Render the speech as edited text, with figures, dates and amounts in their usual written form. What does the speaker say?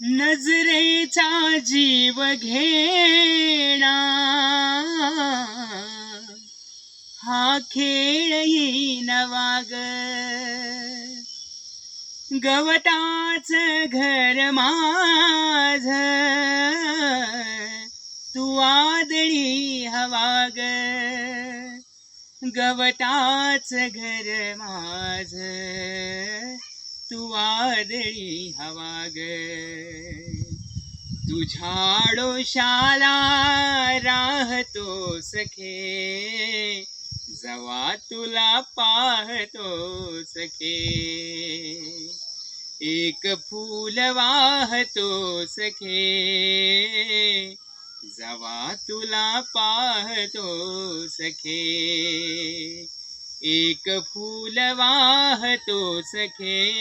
नजरेचा जीव घेणा हा खेळही नवा ग. गवताच घर माझ तू वादळी हवा ग. गवताच घर माझ तू वादळी हवा ग. तुझ्या आडोशाला राहतो सखे, जवा तुला पाहतो सखे. एक फूल वाहतो सखे, जवा तुला पाहतो सखे. एक फूल वाहतो सखे.